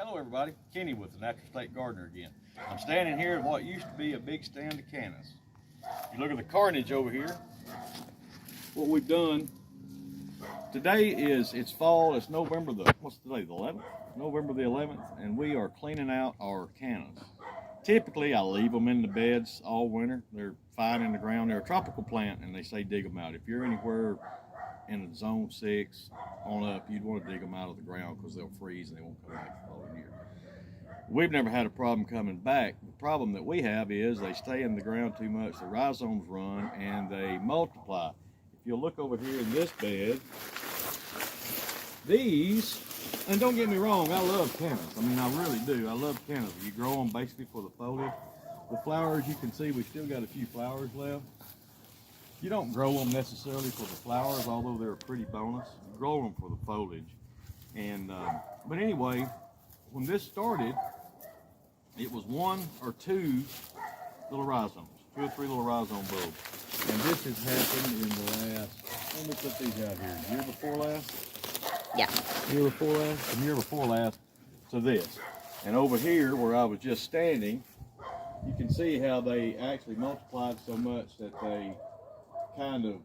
Hello everybody, Kenny with the Natural State Gardener again. I'm standing here at what used to be a big stand of Cannas. You look at the carnage over here. What we've done today is, it's fall, it's November the, what's today, the 11th? November the 11th, and we are cleaning out our Cannas. Typically I leave them in the beds all winter. They're fine in the ground. They're a tropical plant and they say dig them out. If you're anywhere in zone 6 on up, you'd want to dig them out of the ground because they'll freeze and they won't come back the following year. We've never had a problem coming back. The problem that we have is they stay in the ground too much, the rhizomes run and they multiply. If you'll look over here in this bed, these, and don't get me wrong, I love Cannas. I mean, I really do. I love Cannas. You grow them basically for the foliage. The flowers, you can see we still got a few flowers left. You don't grow them necessarily for the flowers, although they're a pretty bonus. You grow them for the foliage. And but anyway, when this started, it was 1 or 2 little rhizomes, 2 or 3 little rhizome bulbs. And this has happened in the last, let me put these out here, year before last? Yeah. Year before last? From year before last to this. And over here, where I was just standing, you can see how they actually multiplied so much that they kind of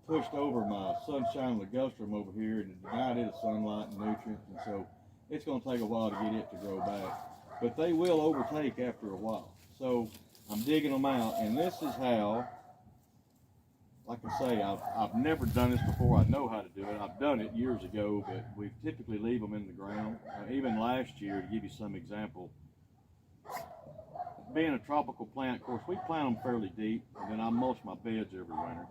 pushed over my sunshine ligustrum over here and denied it of sunlight and nutrients, and so it's going to take a while to get it to grow back, but they will overtake after a while. So I'm digging them out, and this is how, like I say, I've never done this before. I know how to do it. I've done it years ago, but we typically leave them in the ground. Even last year, to give you some example, being a tropical plant, of course, we plant them fairly deep, and then I mulch my beds every winter.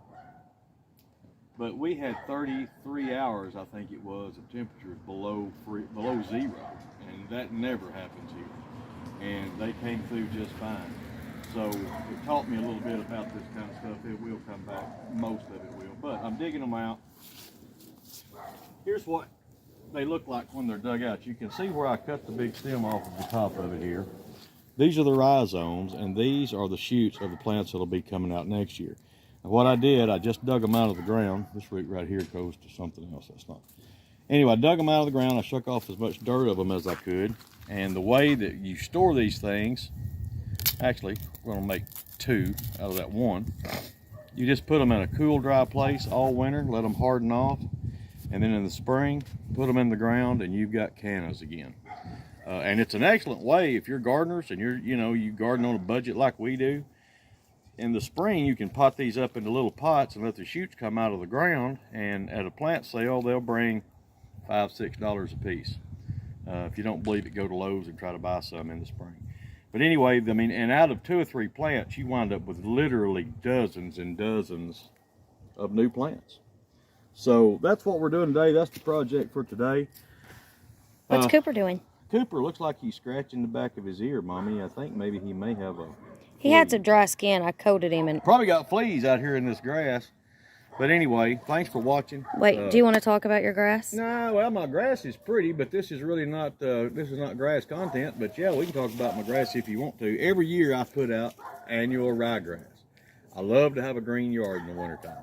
But we had 33 hours, I think it was, of temperatures below 0, and that never happens here. And they came through just fine. So it taught me a little bit about this kind of stuff. It will come back, most of it will. But I'm digging them out. Here's what they look like when they're dug out. You can see where I cut the big stem off of the top of it here. These are the rhizomes, and these are the shoots of the plants that'll be coming out next year. Now, what I did, I just dug them out of the ground. This root right here goes to something else. That's not. Anyway, I dug them out of the ground. I shook off as much dirt of them as I could. And the way that you store these things, actually, we're going to make 2 out of that 1. You just put them in a cool, dry place all winter, let them harden off, and then in the spring, put them in the ground, and you've got Cannas again. And it's an excellent way if you're gardeners and you garden on a budget like we do. In the spring, you can pot these up into little pots and let the shoots come out of the ground. And at a plant sale, they'll bring $5, $6 a piece. If you don't believe it, go to Lowe's and try to buy some in the spring. But anyway, I mean, and out of 2 or 3 plants, you wind up with literally dozens and dozens of new plants. So that's what we're doing today. That's the project for today. What's Cooper doing? Cooper looks like he's scratching the back of his ear, Mommy. I think maybe he may have a... He had some dry skin. I coated him and... Probably got fleas out here in this grass. But anyway, thanks for watching. Wait, do you want to talk about your grass? No, well, my grass is pretty, but this is really not, this is not grass content. But yeah, we can talk about my grass if you want to. Every year I put out annual ryegrass. I love to have a green yard in the wintertime.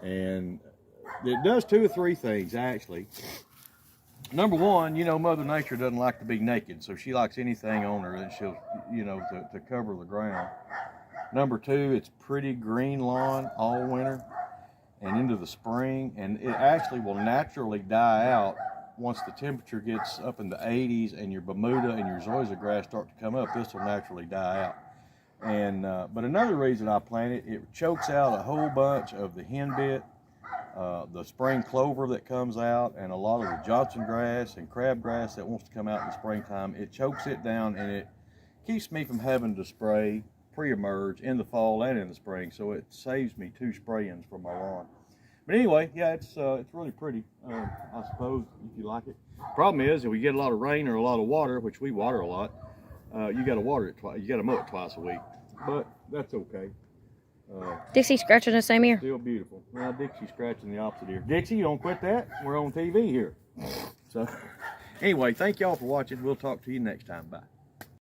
And it does 2 or 3 things, actually. Number one, Mother Nature doesn't like to be naked, so she likes anything on her that she'll, to cover the ground. Number 2, it's pretty green lawn all winter and into the spring, and it actually will naturally die out once the temperature gets up in the 80s and your Bermuda and your zoysia grass start to come up. This will naturally die out. And but another reason I plant it, it chokes out a whole bunch of the henbit, the spring clover that comes out, and a lot of the Johnson grass and crabgrass that wants to come out in the springtime. It chokes it down, and it keeps me from having to spray pre-emerge in the fall and in the spring, so it saves me 2 sprayings for my lawn. But anyway, yeah, it's really pretty, I suppose, if you like it. Problem is, if we get a lot of rain or a lot of water, which we water a lot, you got to water it twice. You got to mow it twice a week, but that's okay. Dixie scratching the same ear. Still beautiful. Well, Dixie's scratching the opposite ear. Dixie, you don't quit that. We're on TV here. So, anyway, thank y'all for watching. We'll talk to you next time. Bye.